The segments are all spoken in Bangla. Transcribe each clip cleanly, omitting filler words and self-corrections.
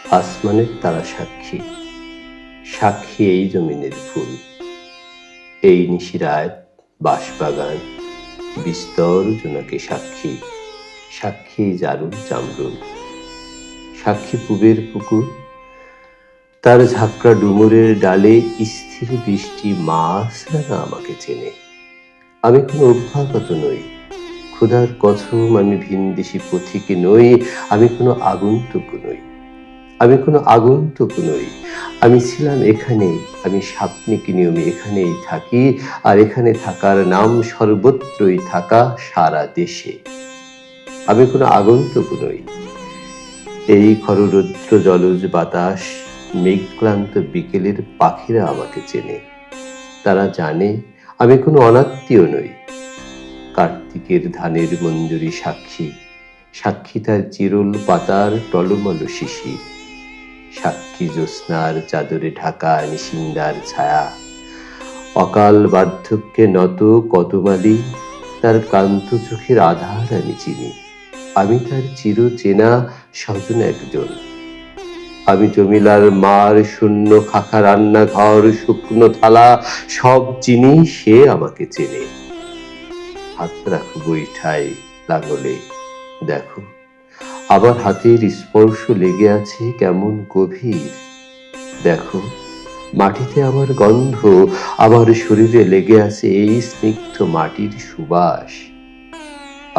আসমানের তারা সাক্ষী, সাক্ষী এই জমিনের ফুল, এই নিশিরাত বাঁশবাগান বিস্তর জোনাকে সাক্ষী, সাক্ষী জারুল জামরুল, সাক্ষী পুবের পুকুর, তার ঝাঁকড়া ডুমুরের ডালে স্থির দৃষ্টি মাছরাঙা আমাকে চেনে। আমি কোনো অভ্যাগত নই, ক্ষুধার কসম আমি ভিনদেশি পথিকে নই, আমি কোনো আগন্তুক নই, আমি কোনো আগন্তুক নই। আমি ছিলাম এখানেই, আমি স্বপ্নিক নিয়মে এখানেই থাকি, আর এখানে থাকার নাম সর্বত্রই থাকা, সারা দেশে। আমি কোনো আগন্তুক নই। এই খররৌদ্র জলজ বাতাস, মেঘক্লান্ত বিকেলের পাখিরা আমাকে চেনে। তারা জানে আমি কোনো অনাত্মীয় নই। কার্তিকের ধানের মঞ্জুরি সাক্ষী, সাক্ষী তার চিরল পাতার টলমল শিশির, সাক্ষী জ্যোৎস্নার চাদরে ঢাকা নিশিন্দার ছায়া, অকাল বার্ধক্যে নত কতমালি, তার কান্ত চোখের আধার আমি চিনি। আমি তার চির চেনা স্বজন একজন। আমি জমিলার মার শূন্য খাখা রান্নাঘর শুকনো থালা সব চিনি, সে আমাকে চেনে। হাত রাখো বৈঠায় লাঙলে, দেখো আবার হাতের স্পর্শ লেগে আছে কেমন গভীর। দেখো মাটিতে আমার গন্ধ, আমার শরীরে লেগে আছে এই স্নিগ্ধ মাটির সুবাস।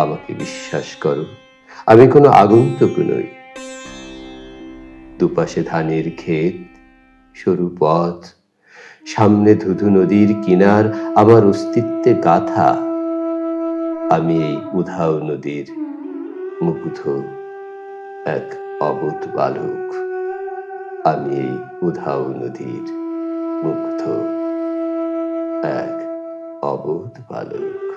আমাকে বিশ্বাস করো, আমি কোনো আগন্তুক নই। দুপাশে ধানের ক্ষেত, সরু পথ, সামনে ধুধু নদীর কিনার, আমার অস্তিত্বে গাথা। আমি এই উধাও নদীর মুগ্ধ এক অবোধ বালক। আমি এই উধাও নদীর মুগ্ধ এক অবোধ বালক।